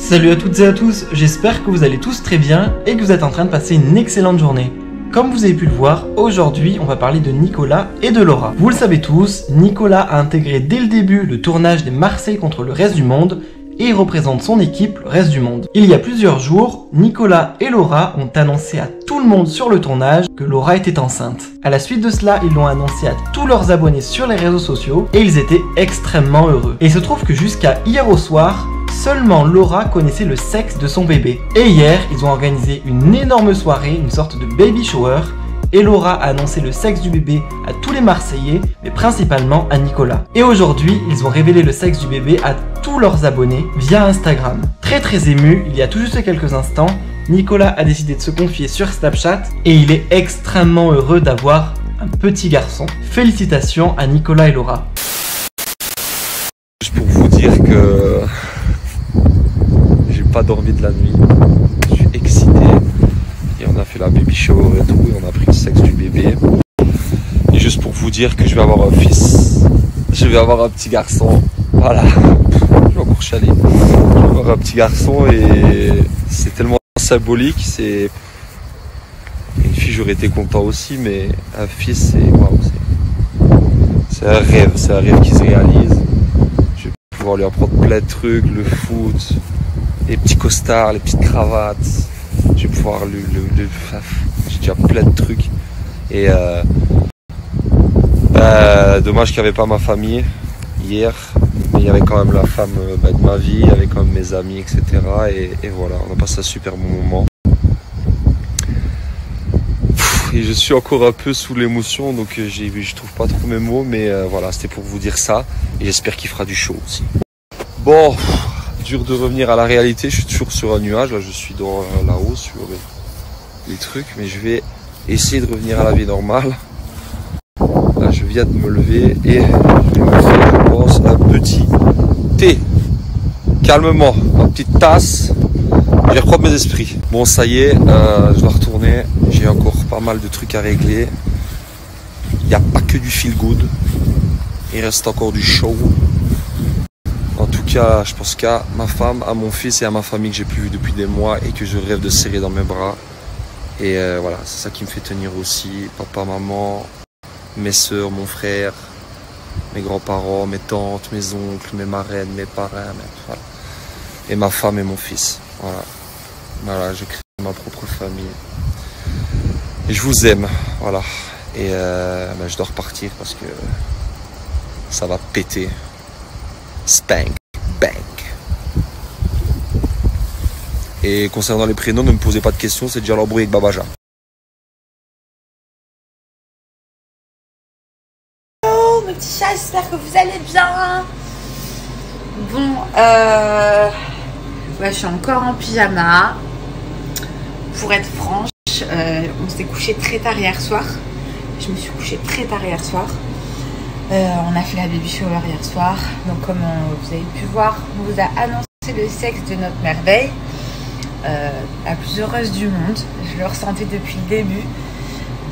Salut à toutes et à tous, j'espère que vous allez tous très bien et que vous êtes en train de passer une excellente journée. Comme vous avez pu le voir, aujourd'hui on va parler de Nicolas et de Laura. Vous le savez tous, Nicolas a intégré dès le début le tournage des Marseille contre le reste du monde et il représente son équipe, le reste du monde. Il y a plusieurs jours, Nicolas et Laura ont annoncé à tout le monde sur le tournage que Laura était enceinte. À la suite de cela, ils l'ont annoncé à tous leurs abonnés sur les réseaux sociaux et ils étaient extrêmement heureux. Et il se trouve que jusqu'à hier au soir, seulement Laura connaissait le sexe de son bébé. Et hier, ils ont organisé une énorme soirée, une sorte de baby shower, et Laura a annoncé le sexe du bébé à tous les Marseillais, mais principalement à Nicolas. Et aujourd'hui, ils ont révélé le sexe du bébé à tous leurs abonnés via Instagram. Très ému, il y a tout juste quelques instants, Nicolas a décidé de se confier sur Snapchat et il est extrêmement heureux d'avoir un petit garçon. Félicitations à Nicolas et Laura. Juste pour vous dire que j'ai pas dormi de la nuit, je suis excité. Et on a fait la baby shower et tout, et on a pris le sexe du bébé. Et juste pour vous dire que je vais avoir un fils, je vais avoir un petit garçon, voilà, je vais encore chialer. Je vais avoir un petit garçon et c'est tellement symbolique, c'est... Une fille j'aurais été content aussi, mais un fils c'est... Waouh, c'est un rêve qui se réalise. Je vais pouvoir lui apprendre plein de trucs, le foot, les petits costards, les petites cravates. Je vais pouvoir j'ai déjà plein de trucs. Et dommage qu'il n'y avait pas ma famille hier. Mais il y avait quand même la femme de ma vie, il y avait quand même mes amis, etc. Et voilà, on a passé un super bon moment. Et je suis encore un peu sous l'émotion, donc je trouve pas trop mes mots. Mais voilà, c'était pour vous dire ça. Et j'espère qu'il fera du show aussi. Bon, dur de revenir à la réalité, je suis toujours sur un nuage, là je suis là-haut sur les trucs, mais je vais essayer de revenir à la vie normale. Là je viens de me lever et je vais me faire, je pense, un petit thé, calmement, une petite tasse, je vais reprendre mes esprits. Bon ça y est, je dois retourner, j'ai encore pas mal de trucs à régler, il n'y a pas que du feel good, il reste encore du show. En tout cas, je pense qu'à ma femme, à mon fils et à ma famille que j'ai plus vu depuis des mois et que je rêve de serrer dans mes bras. Et voilà, c'est ça qui me fait tenir aussi. Papa, maman, mes soeurs, mon frère, mes grands-parents, mes tantes, mes oncles, mes marraines, mes parrains, voilà. Et ma femme et mon fils. Voilà, je crée ma propre famille. Et je vous aime, voilà. Et je dois repartir parce que ça va péter. Spank, bang. Et concernant les prénoms, ne me posez pas de questions, c'est déjà l'embrouille avec Babaja. Hello mes petits chats, j'espère que vous allez bien. Bon, ouais, je suis encore en pyjama. Pour être franche, on s'est couché très tard hier soir. Je me suis couchée très tard hier soir. On a fait la baby shower hier soir. Donc comme vous avez pu voir, on vous a annoncé le sexe de notre merveille, la plus heureuse du monde. Je le ressentais depuis le début.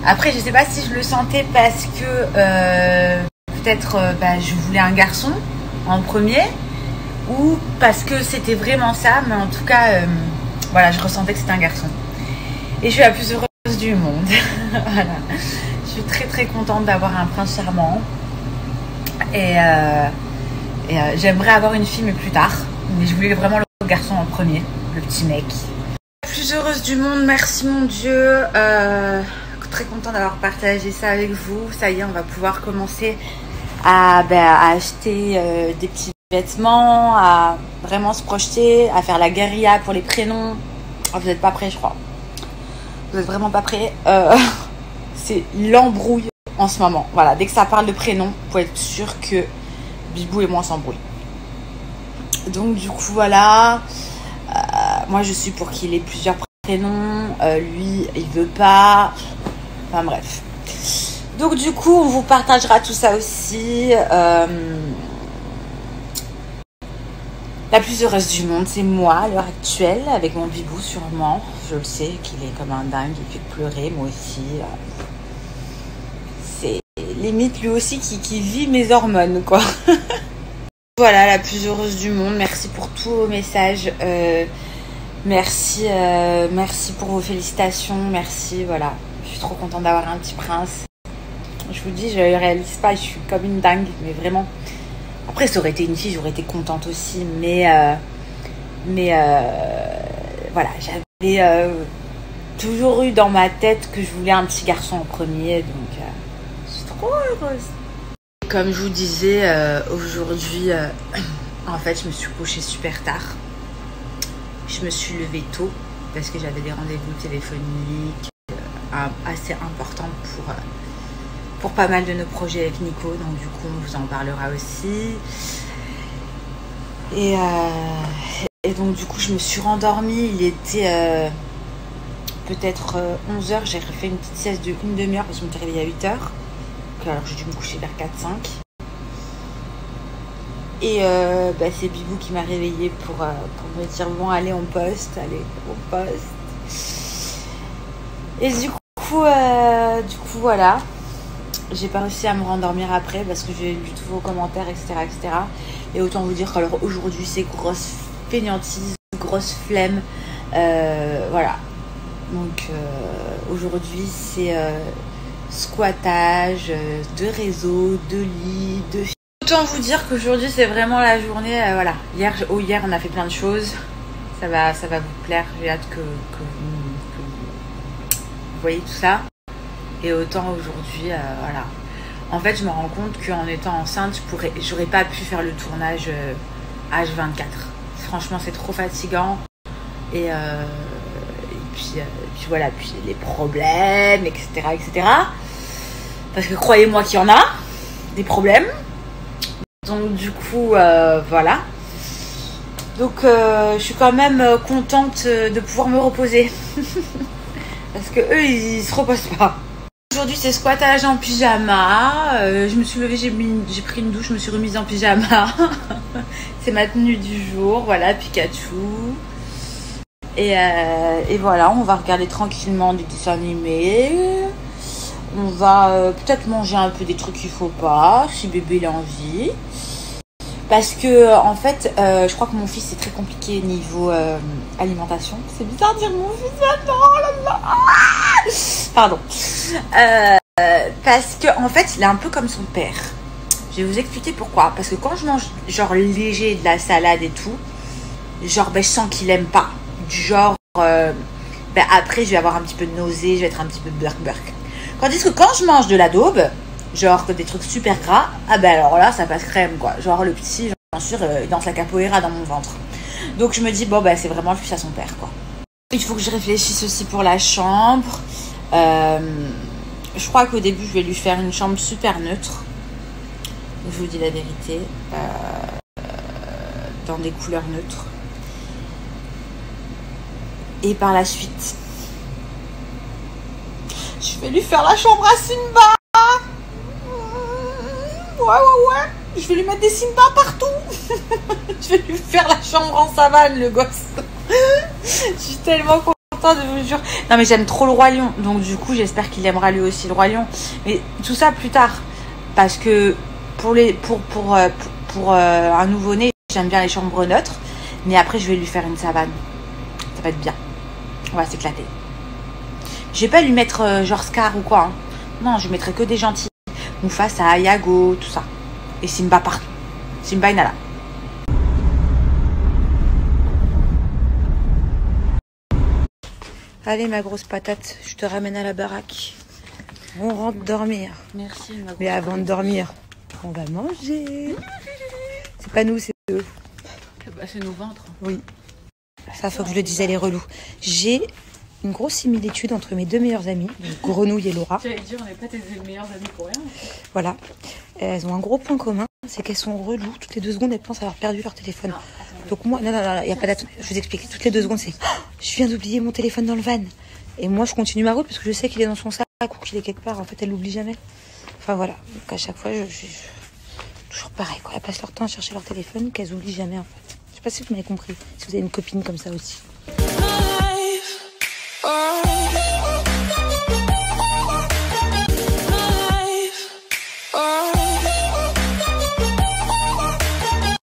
Après je sais pas si je le sentais parce que peut-être je voulais un garçon en premier, ou parce que c'était vraiment ça. Mais en tout cas voilà, je ressentais que c'était un garçon. Et je suis la plus heureuse du monde. Voilà. Je suis très contente d'avoir un prince charmant. Et j'aimerais avoir une fille mais plus tard, mais je voulais vraiment le garçon en premier, le petit mec. La plus heureuse du monde, merci mon Dieu. Très content d'avoir partagé ça avec vous. Ça y est, on va pouvoir commencer à acheter des petits vêtements, à vraiment se projeter, à faire la guérilla pour les prénoms. Oh, vous n'êtes pas prêts, je crois. Vous n'êtes vraiment pas prêts. C'est l'embrouille en ce moment. Voilà, dès que ça parle de prénom, vous pouvez être sûr que Bibou et moi s'embrouillent. Donc du coup voilà, moi je suis pour qu'il ait plusieurs prénoms, lui il veut pas, enfin bref. Donc du coup on vous partagera tout ça aussi. La plus heureuse du monde, c'est moi à l'heure actuelle, avec mon Bibou sûrement. Je le sais qu'il est comme un dingue, il fait pleurer, moi aussi. C'est limite lui aussi qui vit mes hormones, quoi. Voilà, la plus heureuse du monde. Merci pour tous vos messages. Merci pour vos félicitations. Merci, voilà. Je suis trop contente d'avoir un petit prince. Je vous dis, je ne réalise pas. Je suis comme une dingue, mais vraiment. Après, ça aurait été une fille, j'aurais été contente aussi. Mais voilà, j'avais toujours eu dans ma tête que je voulais un petit garçon en premier. Donc, je suis trop heureuse. Comme je vous disais, aujourd'hui, en fait, je me suis couchée super tard. Je me suis levée tôt parce que j'avais des rendez-vous téléphoniques assez importants pour pas mal de nos projets avec Nico. Donc du coup, on vous en parlera aussi. Et donc du coup, je me suis rendormie. Il était peut-être 11h. J'ai fait une petite sieste de une demi-heure parce que je me suis réveillée à 8h. Alors j'ai dû me coucher vers 4-5. Et c'est Bibou qui m'a réveillée pour me dire bon, allez on poste. Et du coup voilà. J'ai pas réussi à me rendormir après parce que j'ai lu tous vos commentaires, etc. Et autant vous dire qu'alors aujourd'hui c'est grosse fainéantise, grosse flemme. Voilà. Donc aujourd'hui c'est squattage, de réseau, de lit, de... Autant vous dire qu'aujourd'hui c'est vraiment la journée, voilà. Hier on a fait plein de choses, ça va vous plaire, j'ai hâte que vous voyez tout ça. Et autant aujourd'hui, voilà. En fait je me rends compte qu'en étant enceinte, j'aurais pas pu faire le tournage H24. Franchement c'est trop fatigant. Et puis voilà, puis les problèmes, etc. Parce que croyez-moi qu'il y en a, des problèmes. Donc du coup, voilà. Donc je suis quand même contente de pouvoir me reposer. Parce que eux, ils se reposent pas. Aujourd'hui, c'est squattage en pyjama. Je me suis levée, j'ai pris une douche, je me suis remise en pyjama. C'est ma tenue du jour, voilà, Pikachu. Et voilà, on va regarder tranquillement des dessins animés. On va peut-être manger un peu des trucs qu'il faut pas, si bébé a envie. Parce que, en fait, je crois que mon fils, c'est très compliqué niveau alimentation. C'est bizarre de dire mon fils maintenant, oh là là. Pardon. Parce que, en fait, il est un peu comme son père. Je vais vous expliquer pourquoi. Parce que quand je mange, genre, léger, de la salade et tout, genre, je sens qu'il aime pas. Du genre, après, je vais avoir un petit peu de nausée, je vais être un petit peu burk. Tandis que quand je mange de la daube, genre des trucs super gras, alors là, ça passe crème, quoi. Genre, le petit, bien sûr, il danse la capoeira dans mon ventre. Donc, je me dis, c'est vraiment le fils à son père, quoi. Il faut que je réfléchisse aussi pour la chambre. Je crois qu'au début, je vais lui faire une chambre super neutre. Je vous dis la vérité. Dans des couleurs neutres. Et par la suite, je vais lui faire la chambre à Simba. Ouais. Je vais lui mettre des Simba partout. Je vais lui faire la chambre en savane, le gosse. Je suis tellement contente de vous jure. Non mais j'aime trop le Roi Lion. Donc du coup, j'espère qu'il aimera lui aussi le Roi Lion. Mais tout ça plus tard. Parce que pour un nouveau-né, j'aime bien les chambres neutres. Mais après, je vais lui faire une savane. Ça va être bien. On va s'éclater. Je vais pas lui mettre genre Scar ou quoi. Hein. Non, je mettrai que des gentils. Mufasa, Yago, tout ça. Et Simba partout. Simba et Nala. Allez ma grosse patate, je te ramène à la baraque. On rentre dormir. Merci ma grosse. Mais avant de dormir, on va manger. C'est pas nous, c'est eux. C'est nos ventres. Oui. Ça, faut que je le dise, elle est relou. J'ai une grosse similitude entre mes deux meilleures amies, Grenouille et Laura. J'allais dire, on n'est pas tes meilleures amies pour rien. Voilà. Elles ont un gros point commun, c'est qu'elles sont reloues. Toutes les 2 secondes, elles pensent avoir perdu leur téléphone. Non, donc moi, non, il n'y a pas d'attente. Je vais vous expliquer. Toutes les 2 secondes, c'est je viens d'oublier mon téléphone dans le van. Et moi, je continue ma route parce que je sais qu'il est dans son sac ou qu'il est quelque part. En fait, elle l'oublie jamais. Enfin voilà. Donc à chaque fois, toujours pareil, quoi. Elles passent leur temps à chercher leur téléphone qu'elles oublient jamais, en fait. Je sais pas si vous m'avez compris. Si vous avez une copine comme ça aussi.